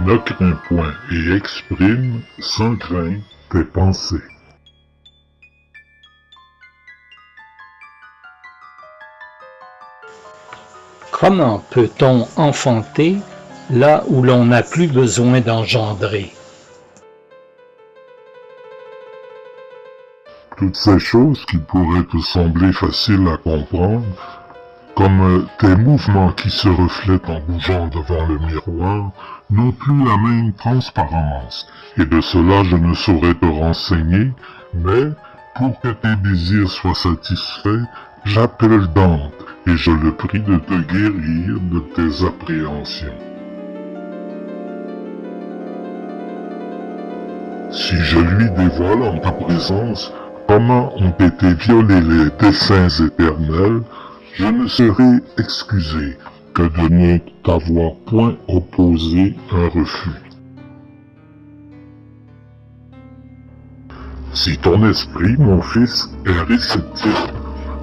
Ne crains point et exprime sans crainte tes pensées. Comment peut-on enfanter là où l'on n'a plus besoin d'engendrer? Toutes ces choses qui pourraient te sembler faciles à comprendre, comme tes mouvements qui se reflètent en bougeant devant le miroir, n'ont plus la même transparence, et de cela je ne saurais te renseigner, mais pour que tes désirs soient satisfaits, j'appelle Dante, et je le prie de te guérir de tes appréhensions. Si je lui dévoile en ta présence comment ont été violés les desseins éternels, je ne serai excusé que de ne t'avoir point opposé un refus. Si ton esprit, mon fils, est réceptif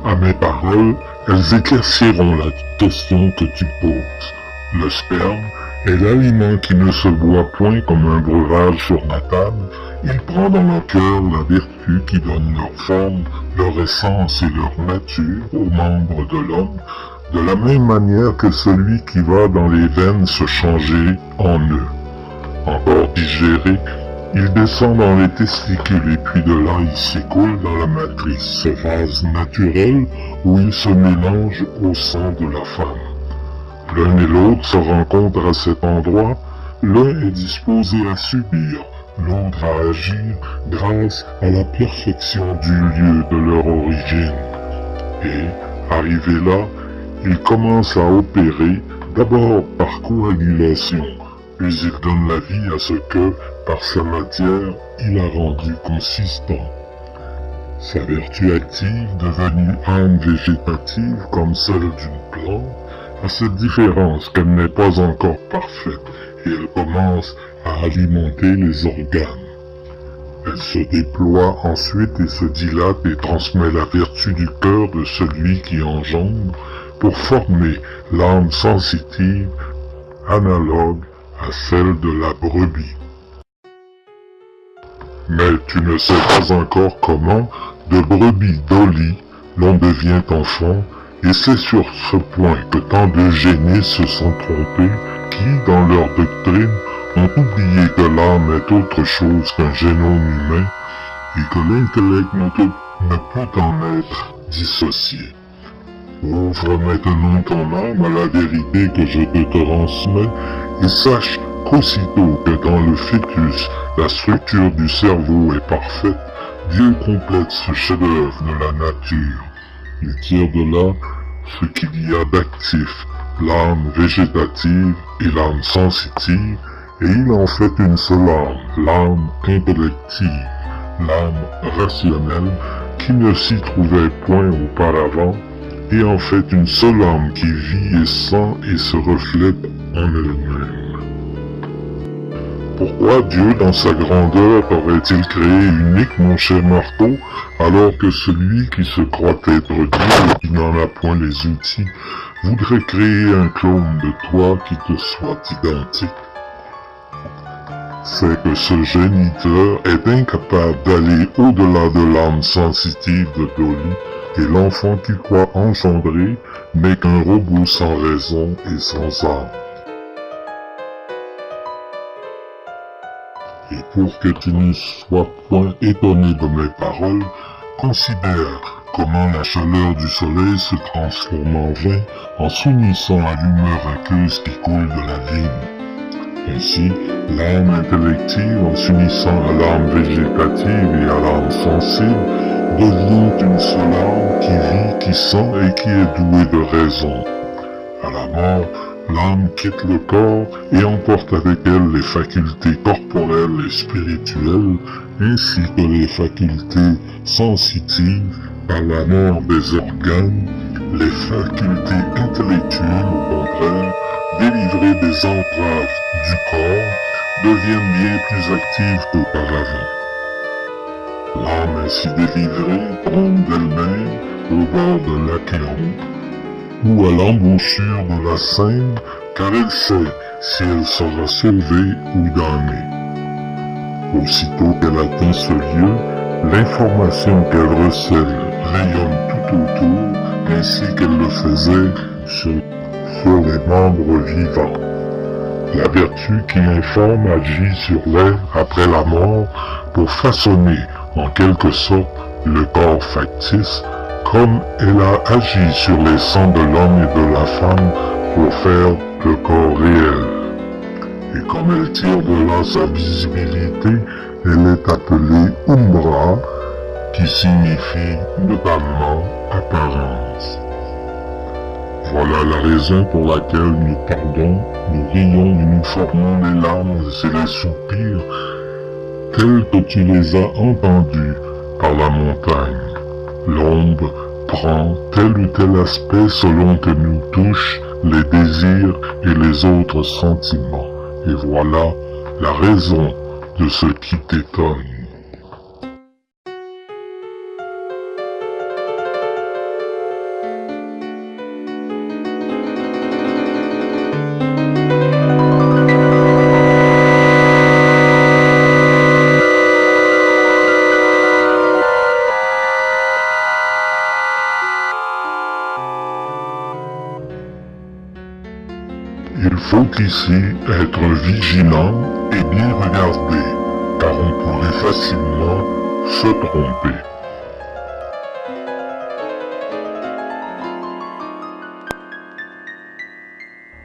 à mes paroles, elles éclairciront la question que tu poses. Le sperme est l'aliment qui ne se boit point comme un breuvage sur la table. Il prend dans le cœur la vertu qui donne leur forme, leur essence et leur nature aux membres de l'homme, de la même manière que celui qui va dans les veines se changer en eux. Encore digéré, il descend dans les testicules et puis de là il s'écoule dans la matrice, ce vase naturel où il se mélange au sang de la femme. L'un et l'autre se rencontrent à cet endroit, l'un est disposé à subir, l'autre à agir grâce à la perfection du lieu de leur origine. Et, arrivé là, il commence à opérer, d'abord par coagulation, puis il donne la vie à ce que, par sa matière, il a rendu consistant. Sa vertu active, devenue âme végétative comme celle d'une plante, a cette différence qu'elle n'est pas encore parfaite et elle commence à alimenter les organes. Elle se déploie ensuite et se dilate et transmet la vertu du cœur de celui qui engendre pour former l'âme sensitive analogue à celle de la brebis. Mais tu ne sais pas encore comment, de brebis Dolly, l'on devient enfant, et c'est sur ce point que tant de génies se sont trompés, qui, dans leur doctrine, ont oublié que l'âme est autre chose qu'un génome humain, et que l'intellect ne peut en être dissocié. Ouvre maintenant ton âme à la vérité que je te transmets, et sache qu'aussitôt que dans le fœtus, la structure du cerveau est parfaite, Dieu complète ce chef-d'œuvre de la nature. Il tire de là ce qu'il y a d'actif, l'âme végétative et l'âme sensitive, et il en fait une seule âme, l'âme intellective, l'âme rationnelle, qui ne s'y trouvait point auparavant, et en fait une seule âme qui vit et sent et se reflète en elle-même. Pourquoi Dieu, dans sa grandeur, aurait-il créé unique mon cher Marteau, alors que celui qui se croit être Dieu et qui n'en a point les outils, voudrait créer un clone de toi qui te soit identique? C'est que ce géniteur est incapable d'aller au-delà de l'âme sensitive de Dolly, et l'enfant qu'il croit engendrer n'est qu'un robot sans raison et sans âme. Et pour que tu ne sois point étonné de mes paroles, considère comment la chaleur du soleil se transforme en vin en s'unissant à l'humeur aqueuse qui coule de la vigne. Ainsi, l'âme intellective, en s'unissant à l'âme végétative et à l'âme sensible, devient une seule âme qui vit, qui sent et qui est douée de raison. À la mort, l'âme quitte le corps et emporte avec elle les facultés corporelles et spirituelles, ainsi que les facultés sensitives par la mort des organes, les facultés intellectuelles au contraire, délivrées des entraves du corps, deviennent bien plus actives qu'auparavant. L'âme ainsi délivrée tombe d'elle-même au bord de l'Achéron, ou à l'embouchure de la Seine, car elle sait si elle sera sauvée ou damnée. Aussitôt qu'elle atteint ce lieu, l'information qu'elle recèle rayonne tout autour, ainsi qu'elle le faisait sur les membres vivants. La vertu qui informe agit sur l'air après la mort pour façonner en quelque sorte le corps factice, comme elle a agi sur les sangs de l'homme et de la femme pour faire le corps réel. Et comme elle tire de là sa visibilité, elle est appelée Umbra, qui signifie notamment apparence. Voilà la raison pour laquelle nous tordons, nous rions et nous formons les larmes et les soupirs, tels que tu les as entendus par la montagne. L'ombre prend tel ou tel aspect selon que nous touchent les désirs et les autres sentiments. Et voilà la raison de ce qui t'étonne. Il faut ici être vigilant et bien regarder, car on pourrait facilement se tromper.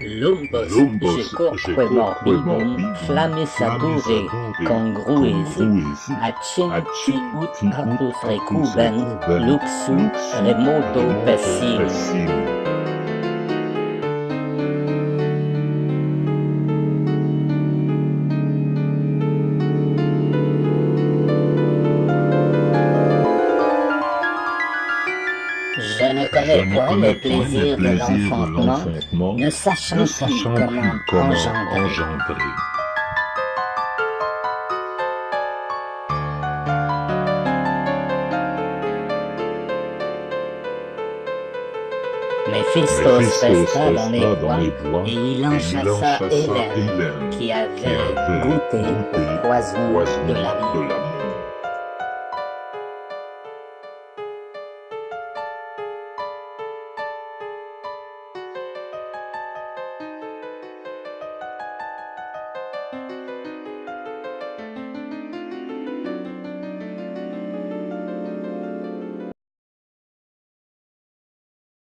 Lumbus jecoque morbidum flammissature congruesi acenti ut apus recubens luxu remoto pessim. Je ne connais point le plaisir de l'enfantement, ne sachant plus comment engendrer. Méphistos resta dans les bois, et il en chassa Hélène, qui avait goûté au poison de la vie.